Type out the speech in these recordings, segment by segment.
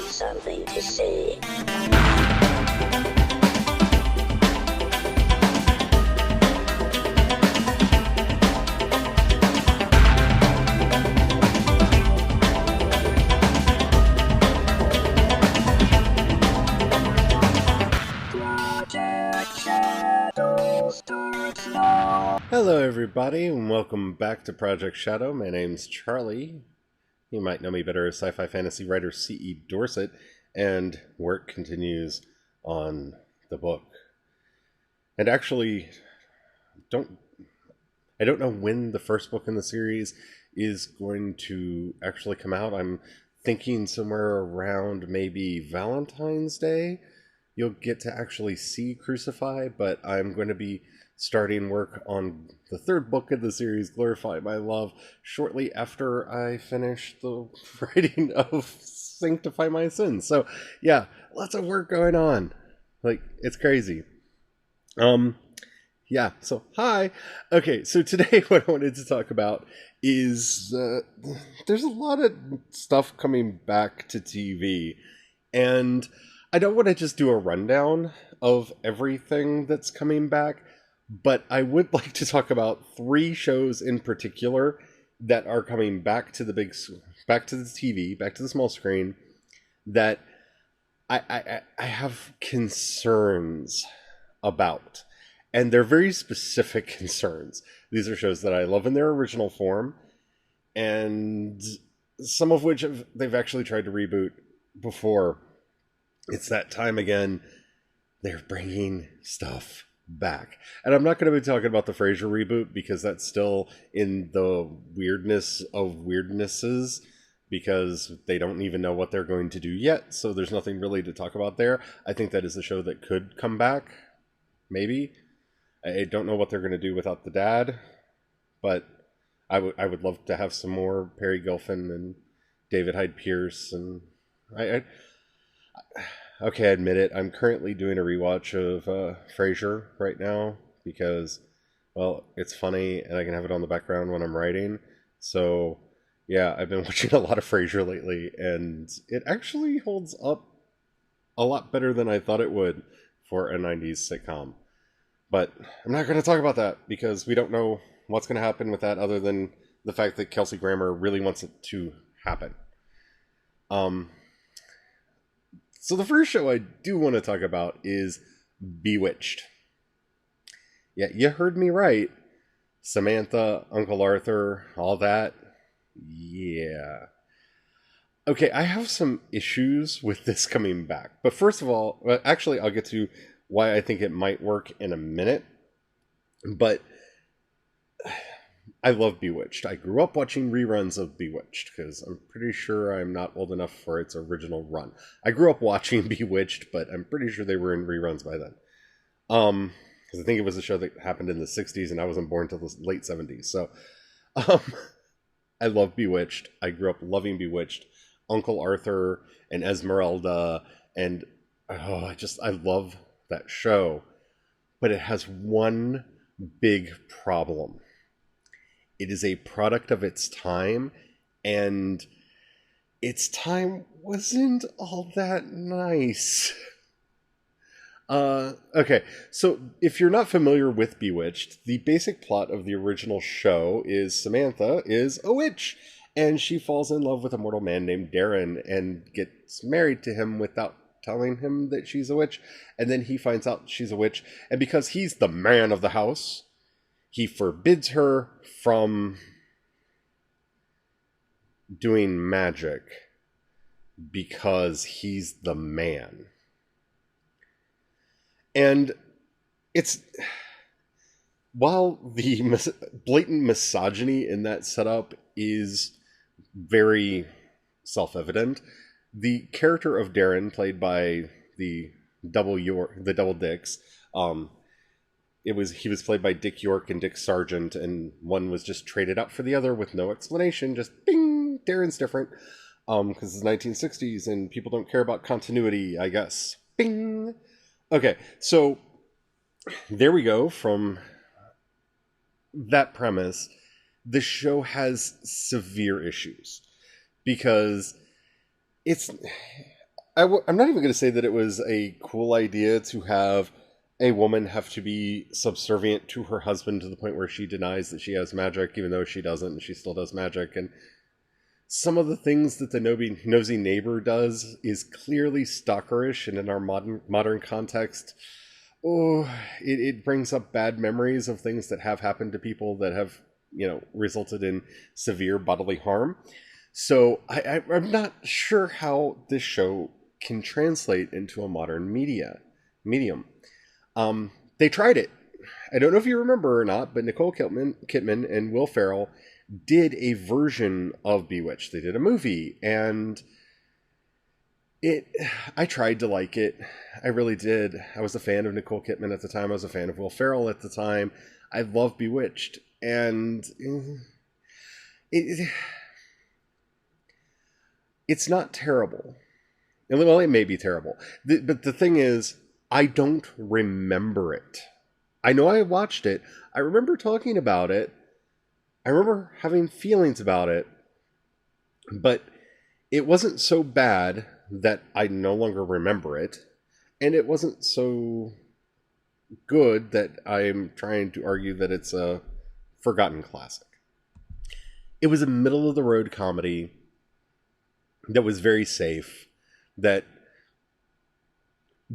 something to see. Hello everybody, and welcome back to Project Shadow. My name's Charlie. You might know me better as sci-fi fantasy writer C.E. Dorset, and work continues on the book. And actually, I don't know when the first book in the series is going to actually come out. I'm thinking somewhere around maybe Valentine's Day. You'll get to actually see Crucify, but I'm going to be starting work on the third book of the series, Glorify My Love, shortly after I finish the writing of Sanctify My Sins. So, yeah, lots of work going on. Like, it's crazy. Yeah, so, hi. Okay, so today what I wanted to talk about is there's a lot of stuff coming back to TV, and I don't want to just do a rundown of everything that's coming back, but I would like to talk about 3 shows in particular that are coming back to the back to the TV, back to the small screen, that I have concerns about. And they're very specific concerns. These are shows that I love in their original form, and some of which they've actually tried to reboot before. It's that time again. They're bringing stuff back. And I'm not going to be talking about the Frasier reboot because that's still in the weirdness of weirdnesses, because they don't even know what they're going to do yet, so there's nothing really to talk about there. I think that is a show that could come back, maybe. I don't know what they're going to do without the dad, but I would love to have some more Perry Gilfin and David Hyde Pierce, and okay, I admit it, I'm currently doing a rewatch of Frasier right now because, well, it's funny and I can have it on the background when I'm writing. So, yeah, I've been watching a lot of Frasier lately, and it actually holds up a lot better than I thought it would for a 90s sitcom. But I'm not going to talk about that because we don't know what's going to happen with that other than the fact that Kelsey Grammer really wants it to happen. So the first show I do want to talk about is Bewitched. Yeah, you heard me right. Samantha, Uncle Arthur, all that. Yeah. Okay, I have some issues with this coming back. But first of all, actually, I'll get to why I think it might work in a minute. But I love Bewitched. I grew up watching reruns of Bewitched because I'm pretty sure I'm not old enough for its original run. I grew up watching Bewitched, but I'm pretty sure they were in reruns by then. Because I think it was a show that happened in the 60s and I wasn't born until the late 70s. So, I love Bewitched. I grew up loving Bewitched. Uncle Arthur and Esmeralda, and I love that show. But it has one big problem. It is a product of its time, and its time wasn't all that nice. Okay, so if you're not familiar with Bewitched, the basic plot of the original show is Samantha is a witch, and she falls in love with a mortal man named Darren and gets married to him without telling him that she's a witch, and then he finds out she's a witch, and because he's the man of the house, he forbids her from doing magic because he's the man. And it's, while the blatant misogyny in that setup is very self-evident, the character of Darren, played by the double dicks, he was played by Dick York and Dick Sargent, and one was just traded out for the other with no explanation. Just bing, Darren's different, because it's 1960s and people don't care about continuity, I guess. Bing. Okay, so there we go. From that premise, the show has severe issues because I'm not even going to say that it was a cool idea to have a woman have to be subservient to her husband to the point where she denies that she has magic, even though she doesn't, and she still does magic. And some of the things that the nosy neighbor does is clearly stalkerish, and in our modern context, it brings up bad memories of things that have happened to people that have, resulted in severe bodily harm. So I'm not sure how this show can translate into a modern medium. They tried it. I don't know if you remember or not, but Nicole Kidman and Will Ferrell did a version of Bewitched. They did a movie, and I tried to like it. I really did. I was a fan of Nicole Kidman at the time. I was a fan of Will Ferrell at the time. I love Bewitched, and it's not terrible. Well, it may be terrible. But the thing is, I don't remember it. I know I watched it. I remember talking about it. I remember having feelings about it. But it wasn't so bad that I no longer remember it. And it wasn't so good that I'm trying to argue that it's a forgotten classic. It was a middle-of-the-road comedy that was very safe, that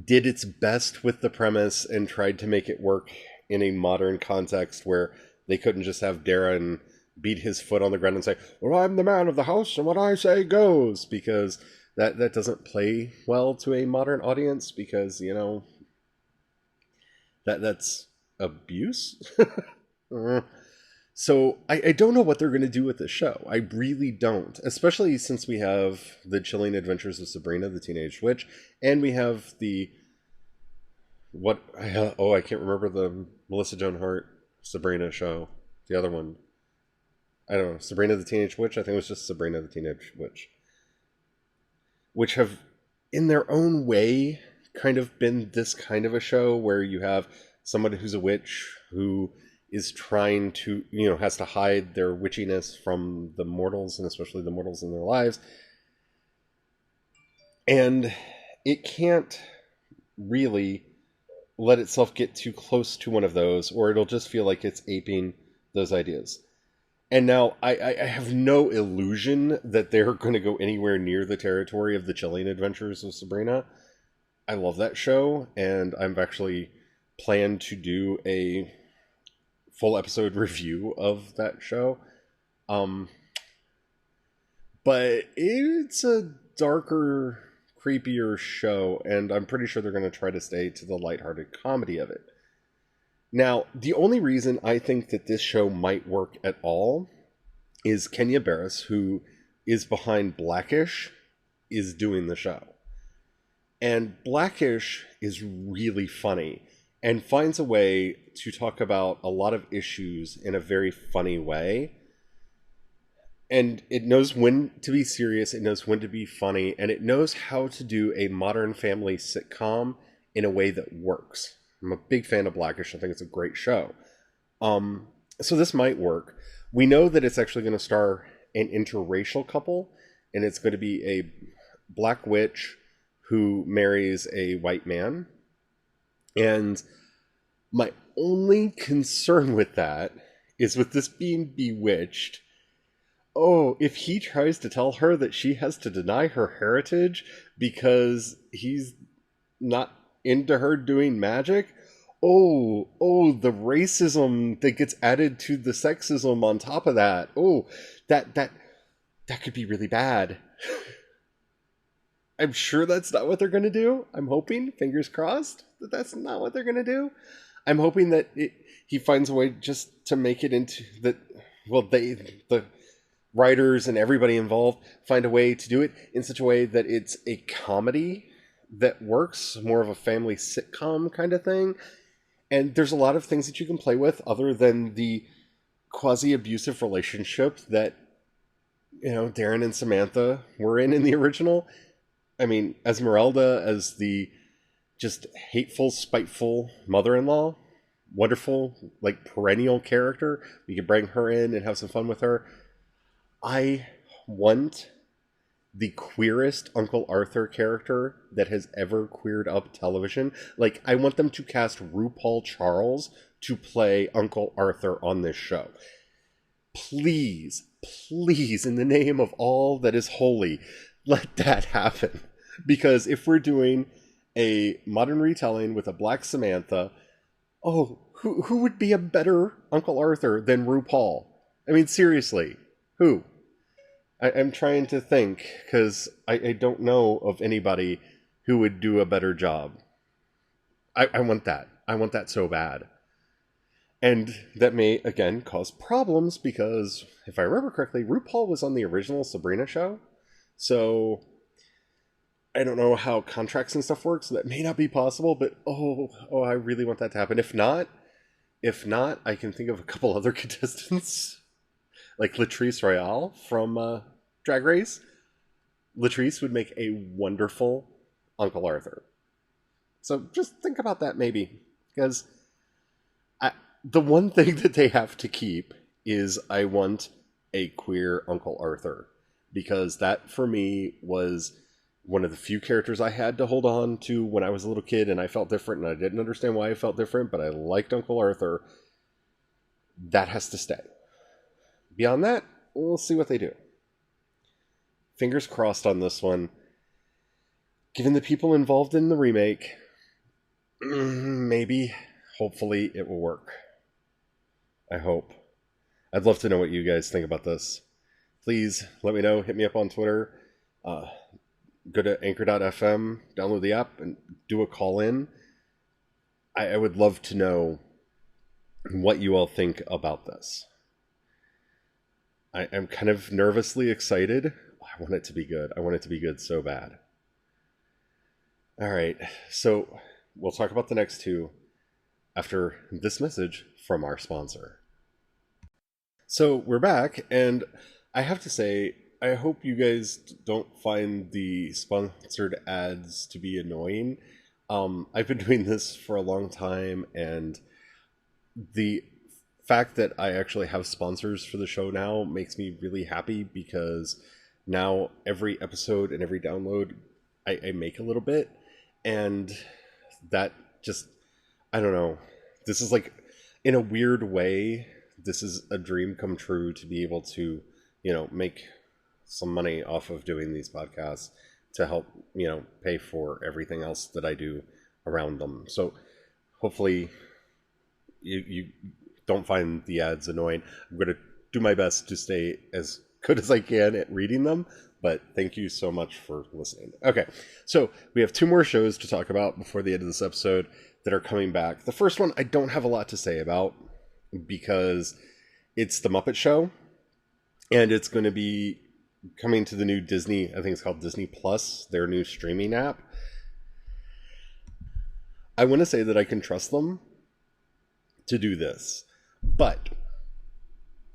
did its best with the premise and tried to make it work in a modern context where they couldn't just have Darren beat his foot on the ground and say, well, I'm the man of the house and what I say goes, because that doesn't play well to a modern audience, because, that's abuse. So I don't know what they're going to do with this show. I really don't, especially since we have the Chilling Adventures of Sabrina the Teenage Witch, and we have I can't remember the Melissa Joan Hart Sabrina show. The other one, I don't know, Sabrina the Teenage Witch. I think it was just Sabrina the Teenage Witch, which have, in their own way, kind of been this kind of a show where you have somebody who's a witch who is trying to, has to hide their witchiness from the mortals, and especially the mortals in their lives. And it can't really let itself get too close to one of those, or it'll just feel like it's aping those ideas. And now I have no illusion that they're going to go anywhere near the territory of the Chilling Adventures of Sabrina. I love that show, and I've actually planned to do a full episode review of that show. But it's a darker, creepier show, and I'm pretty sure they're going to try to stay to the lighthearted comedy of it. Now, the only reason I think that this show might work at all is Kenya Barris, who is behind Blackish, is doing the show. And Blackish is really funny and finds a way to talk about a lot of issues in a very funny way. And it knows when to be serious, it knows when to be funny, and it knows how to do a modern family sitcom in a way that works. I'm a big fan of Blackish. I think it's a great show. So this might work. We know that it's actually going to star an interracial couple, and it's going to be a black witch who marries a white man. And my only concern with that is, with this being Bewitched, if he tries to tell her that she has to deny her heritage because he's not into her doing magic, the racism that gets added to the sexism on top of that, that could be really bad. I'm sure that's not what they're going to do. I'm hoping, fingers crossed, that that's not what they're going to do. I'm hoping that he finds a way just to make it into that, the writers and everybody involved find a way to do it in such a way that it's a comedy that works, more of a family sitcom kind of thing. And there's a lot of things that you can play with other than the quasi-abusive relationship that, Darren and Samantha were in the original. I mean, Esmeralda as the just hateful, spiteful mother-in-law, wonderful, perennial character. You could bring her in and have some fun with her. I want the queerest Uncle Arthur character that has ever queered up television. Like, I want them to cast RuPaul Charles to play Uncle Arthur on this show. Please, please, in the name of all that is holy, let that happen. Because if we're doing a modern retelling with a black Samantha, who would be a better Uncle Arthur than RuPaul? I mean, seriously, who? I'm trying to think, because I don't know of anybody who would do a better job. I want that. I want that so bad. And that may, again, cause problems, because, if I remember correctly, RuPaul was on the original Sabrina show. So, I don't know how contracts and stuff work, so that may not be possible, but I really want that to happen. If not, I can think of a couple other contestants. Like Latrice Royale from Drag Race. Latrice would make a wonderful Uncle Arthur. So just think about that maybe. Because the one thing that they have to keep is I want a queer Uncle Arthur. Because that, for me, was one of the few characters I had to hold on to when I was a little kid, and I felt different, and I didn't understand why I felt different, but I liked Uncle Arthur. That has to stay. Beyond that, we'll see what they do. Fingers crossed on this one. Given the people involved in the remake, maybe, hopefully, it will work. I hope. I'd love to know what you guys think about this. Please let me know. Hit me up on Twitter. Go to anchor.fm, download the app, and do a call-in. I would love to know what you all think about this. I'm kind of nervously excited. I want it to be good. I want it to be good so bad. All right, so we'll talk about the next two after this message from our sponsor. So we're back, and I have to say, I hope you guys don't find the sponsored ads to be annoying. I've been doing this for a long time, and the fact that I actually have sponsors for the show now makes me really happy, because now every episode and every download I make a little bit, and that just, I don't know, this is like, in a weird way, this is a dream come true to be able to, make some money off of doing these podcasts to help, pay for everything else that I do around them. So hopefully you don't find the ads annoying. I'm going to do my best to stay as good as I can at reading them, but thank you so much for listening. Okay, so we have two more shows to talk about before the end of this episode that are coming back. The first one I don't have a lot to say about, because it's the Muppet Show, and it's going to be coming to the new Disney, I think it's called Disney Plus, their new streaming app. I want to say that I can trust them to do this, but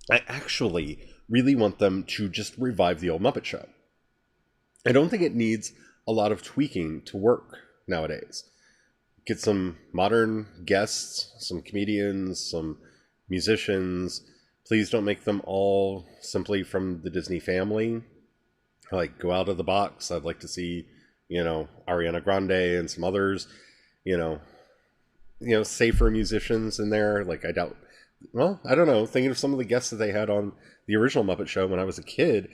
I actually really want them to just revive the old Muppet Show. I don't think it needs a lot of tweaking to work nowadays. Get some modern guests, some comedians, some musicians. Please don't make them all simply from the Disney family. Like, go out of the box. I'd like to see, Ariana Grande and some others, safer musicians in there. Like, I don't know. Thinking of some of the guests that they had on the original Muppet Show when I was a kid,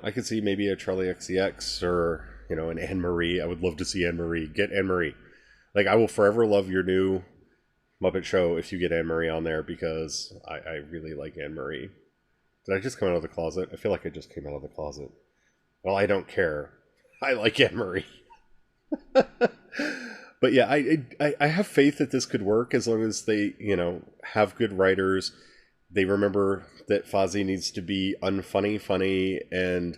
I could see maybe a Charlie XCX or, an Anne Marie. I would love to see Anne Marie. Get Anne Marie. Like, I will forever love your new Muppet Show if you get Anne Marie on there, because I really like Anne Marie. Did I just come out of the closet? I feel like I just came out of the closet. Well, I don't care. I like Anne Marie. But yeah, I have faith that this could work, as long as they, have good writers. They remember that Fozzie needs to be funny, and,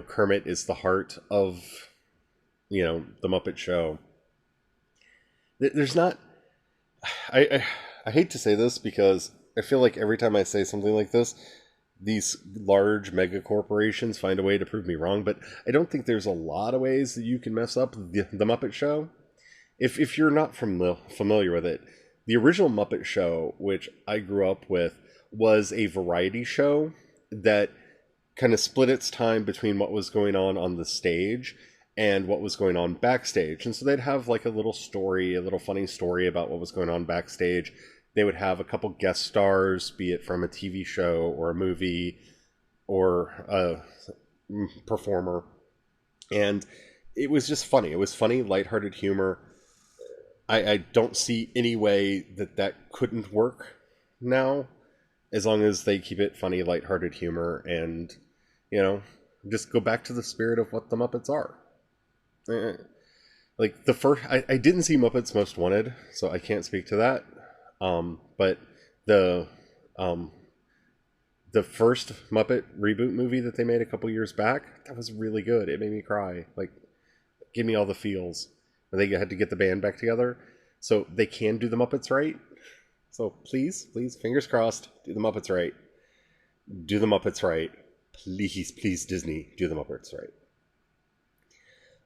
Kermit is the heart of, the Muppet Show. There's not... I hate to say this, because I feel like every time I say something like this, these large mega corporations find a way to prove me wrong, but I don't think there's a lot of ways that you can mess up the Muppet Show. If you're not familiar with it, the original Muppet Show, which I grew up with, was a variety show that kind of split its time between what was going on the stage and what was going on backstage. And so they'd have like a little story, a little funny story about what was going on backstage. They would have a couple guest stars, be it from a TV show or a movie or a performer. And it was just funny. It was funny, lighthearted humor. I don't see any way that couldn't work now, as long as they keep it funny, lighthearted humor, and, you know, just go back to the spirit of what the Muppets are. Like, I didn't see Muppets Most Wanted, so I can't speak to that. But the first Muppet reboot movie that they made a couple years back, that was really good. It made me cry. Like, give me all the feels. And they had to get the band back together, so they can do the Muppets right. So please, fingers crossed, do the Muppets right. Do the Muppets right. Please, Disney, do the Muppets right.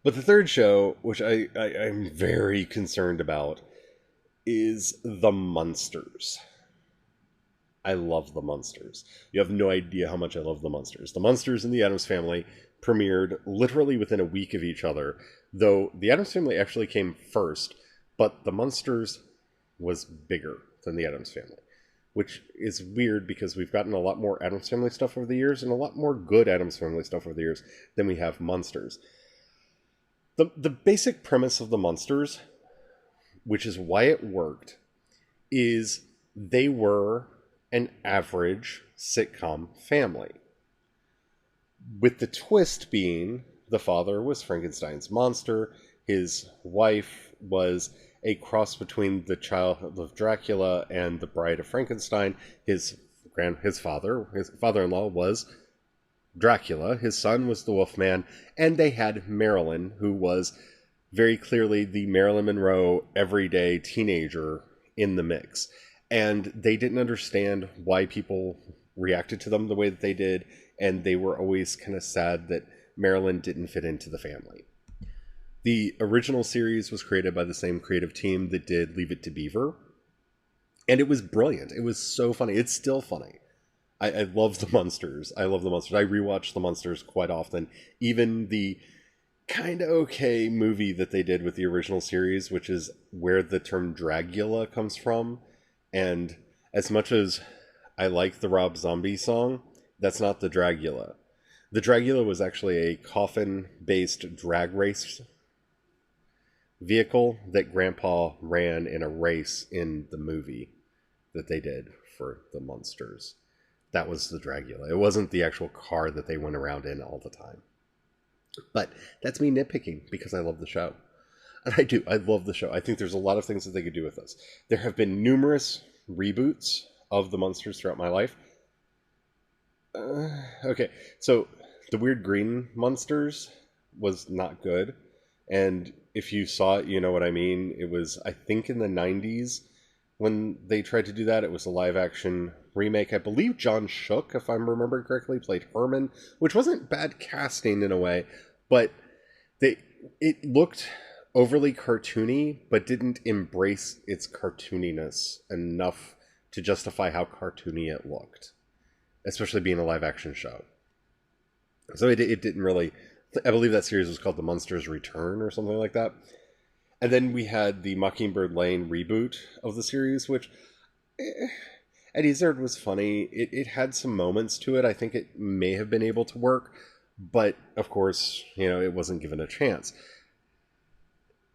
But the third show, which I'm very concerned about, is the Munsters. I love the Munsters. You have no idea how much I love the Munsters. The Munsters and the Addams Family premiered literally within a week of each other, though the Addams Family actually came first, but the Munsters was bigger than the Addams Family, which is weird because we've gotten a lot more Addams Family stuff over the years and a lot more good Addams Family stuff over the years than we have Munsters. The basic premise of the Munsters, which is why it worked, is they were an average sitcom family. With the twist being the father was Frankenstein's monster, his wife was a cross between the child of Dracula and the bride of Frankenstein. His father-in-law was Dracula, his son was the Wolfman, and they had Marilyn, who was very clearly the Marilyn Monroe everyday teenager in the mix. And they didn't understand why people reacted to them the way that they did, and they were always kind of sad that Marilyn didn't fit into the family. The original series was created by the same creative team that did Leave It to Beaver, and it was brilliant. It was so funny. It's still funny. I love the Munsters. I rewatch the Munsters quite often. Even the kind of okay movie that they did with the original series, which is where the term Dragula comes from. And as much as I like the Rob Zombie song, that's not the Dragula. The Dragula was actually a coffin-based drag race vehicle that Grandpa ran in a race in the movie that they did for the Munsters. That was the Dragula. It wasn't the actual car that they went around in all the time. But that's me nitpicking because I love the show. And I love the show. I think there's a lot of things that they could do with this. There have been numerous reboots of the Munsters throughout my life. Okay, so the Weird Green Munsters was not good. And if you saw it, you know what I mean. It was, I think, in the 90s when they tried to do that. It was a live-action remake. I believe John Shook, if I'm remembering correctly, played Herman, which wasn't bad casting in a way, but it looked overly cartoony, but didn't embrace its cartooniness enough to justify how cartoony it looked, especially being a live-action show. So it didn't really... I believe that series was called The Munsters Return or something like that. And then we had the Mockingbird Lane reboot of the series, which... Eddie Izzard was funny. It had some moments to it. I think it may have been able to work, but of course, it wasn't given a chance.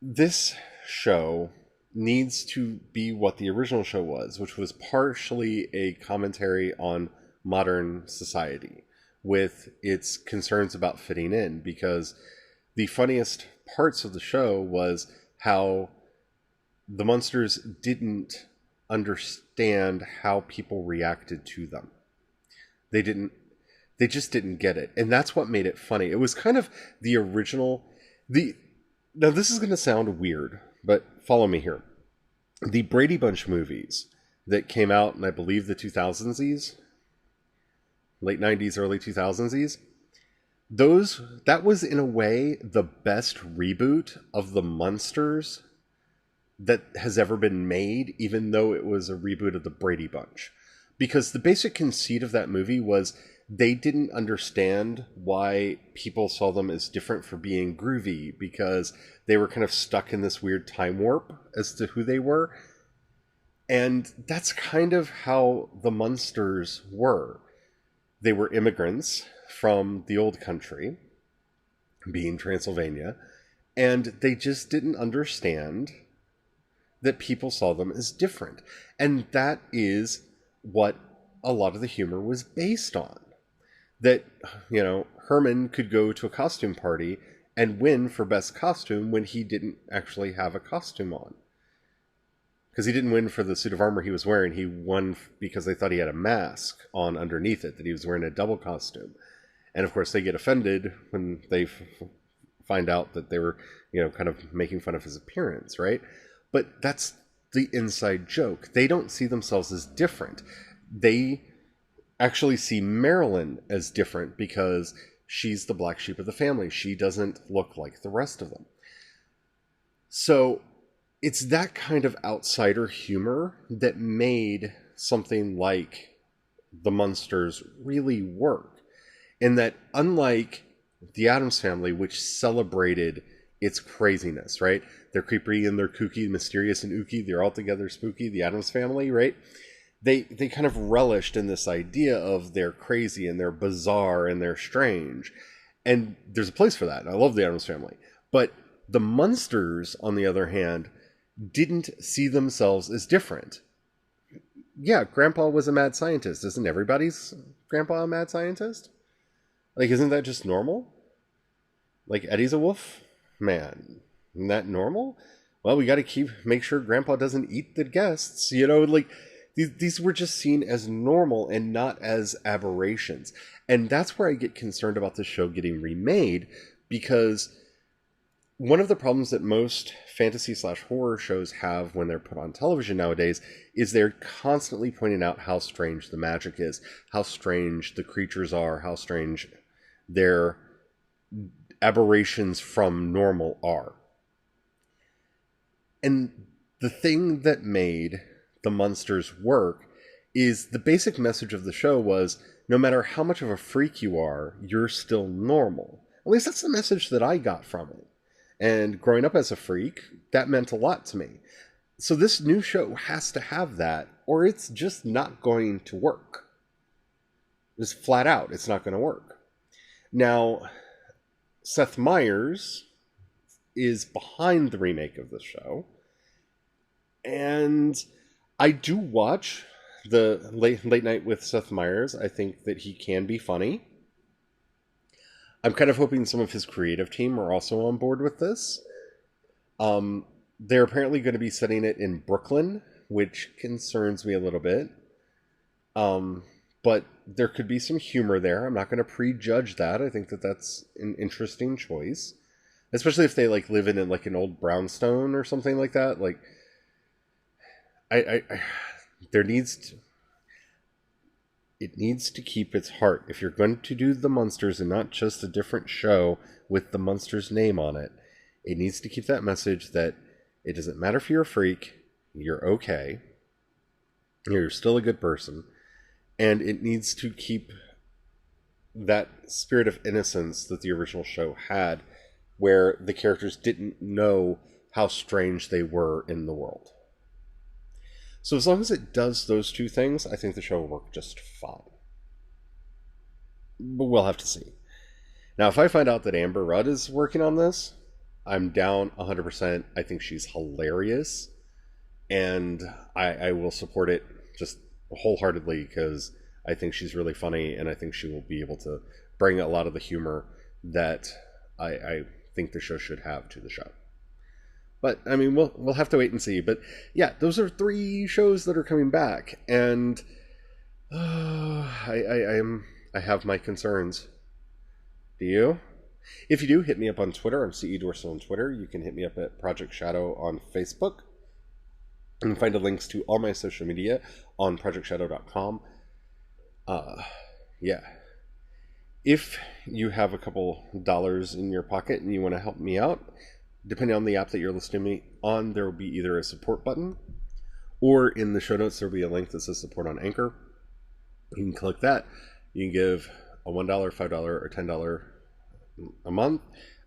This show needs to be what the original show was, which was partially a commentary on modern society with its concerns about fitting in, because the funniest parts of the show was how the Munsters didn't understand how people reacted to them. They just didn't get it. And that's what made it funny. It was kind of the original... Now this is going to sound weird, but follow me here. The Brady Bunch movies that came out in, I believe, the 2000s, late 90s, early 2000s, that was in a way the best reboot of the Munsters that has ever been made, even though it was a reboot of the Brady Bunch. Because the basic conceit of that movie was they didn't understand why people saw them as different for being groovy, because they were kind of stuck in this weird time warp as to who they were. And that's kind of how the Munsters were. They were immigrants from the old country, being Transylvania, and they just didn't understand that people saw them as different. And that is what a lot of the humor was based on. That, you know, Herman could go to a costume party and win for best costume when he didn't actually have a costume on. Because he didn't win for the suit of armor he was wearing. He won because they thought he had a mask on underneath it, that he was wearing a double costume. And of course they get offended when they find out that they were, you know, kind of making fun of his appearance, right? But that's the inside joke. They don't see themselves as different. They actually see Marilyn as different because she's the black sheep of the family. She doesn't look like the rest of them. So it's that kind of outsider humor that made something like the Munsters really work. In that, unlike the Addams Family, which celebrated its craziness, right? They're creepy and they're kooky, mysterious and ooky. They're altogether spooky. The Addams Family, right? They kind of relished in this idea of they're crazy and they're bizarre and they're strange. And there's a place for that. I love the Addams Family. But the Munsters, on the other hand, didn't see themselves as different. Yeah, Grandpa was a mad scientist. Isn't everybody's grandpa a mad scientist? Like, isn't that just normal? Like, Eddie's a wolf man. Isn't that normal? Well, we got to make sure Grandpa doesn't eat the guests. You know, like, these were just seen as normal and not as aberrations. And that's where I get concerned about this show getting remade, because one of the problems that most fantasy/horror shows have when they're put on television nowadays is they're constantly pointing out how strange the magic is, how strange the creatures are, how strange their aberrations from normal are. And the thing that made the Munsters work is the basic message of the show was, no matter how much of a freak you are, you're still normal. At least that's the message that I got from it. And growing up as a freak, that meant a lot to me. So this new show has to have that, or it's just not going to work. Just flat out, it's not going to work. Now, Seth Meyers is behind the remake of the show. And I do watch the late night with Seth Meyers. I think that he can be funny. I'm kind of hoping some of his creative team are also on board with this. They're apparently going to be setting it in Brooklyn, which concerns me a little bit. But there could be some humor there. I'm not going to prejudge that. I think that that's an interesting choice. Especially if they like live in like an old brownstone or something like that. Like, there needs to... It needs to keep its heart. If you're going to do the Munsters and not just a different show with the Munsters name on it, it needs to keep that message that it doesn't matter if you're a freak, you're okay, you're still a good person, and it needs to keep that spirit of innocence that the original show had, where the characters didn't know how strange they were in the world. So as long as it does those two things, I think the show will work just fine. But we'll have to see. Now, if I find out that Amber Rudd is working on this, I'm down 100%. I think she's hilarious. And I will support it just wholeheartedly, because I think she's really funny, and I think she will be able to bring a lot of the humor that I think the show should have to the show. But, I mean, we'll have to wait and see. But, yeah, those are 3 shows that are coming back. And I have my concerns. Do you? If you do, hit me up on Twitter. I'm CE Dorso on Twitter. You can hit me up at Project Shadow on Facebook. You can find the links to all my social media on projectshadow.com. Yeah. If you have a couple dollars in your pocket and you want to help me out, depending on the app that you're listening to me on, there will be either a support button, or in the show notes there will be a link that says support on Anchor. You can click that, You can give a $1, $5, or $10 a month.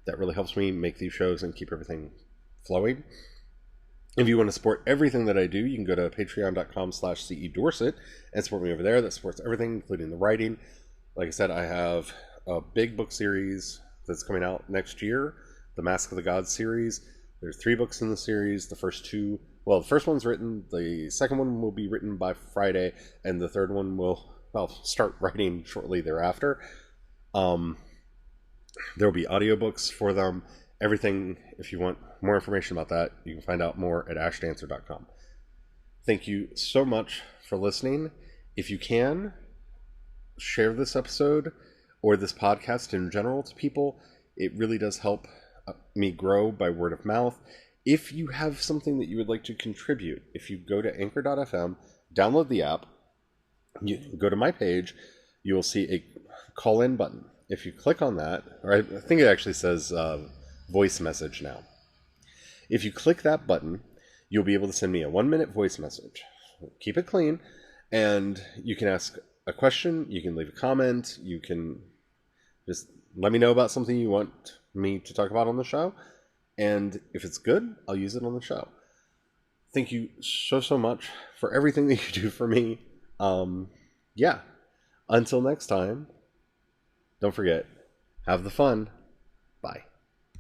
That really helps me make these shows and keep everything flowing. If you want to support everything that I do, you can go to patreon.com/CEDorset and support me over there. That supports everything, including the writing. Like I said, I have a big book series that's coming out next year, the Mask of the Gods series. There's 3 books in the series. The first one's written, the second one will be written by Friday, and the third one will, start writing shortly thereafter. There will be audiobooks for them. Everything, if you want more information about that, you can find out more at ashdancer.com. Thank you so much for listening. If you can, share this episode or this podcast in general to people. It really does help me grow by word of mouth. If you have something that you would like to contribute, if you go to anchor.fm, download the app, you go to my page, you will see a call-in button. If you click on that, or I think it actually says voice message now. If you click that button, you'll be able to send me a 1-minute voice message. Keep it clean, and you can ask a question, you can leave a comment, you can just let me know about something you want me to talk about on the show, and if it's good, I'll use it on the show. Thank you so much for everything that you do for me. Until next time, don't forget, have the fun. Bye.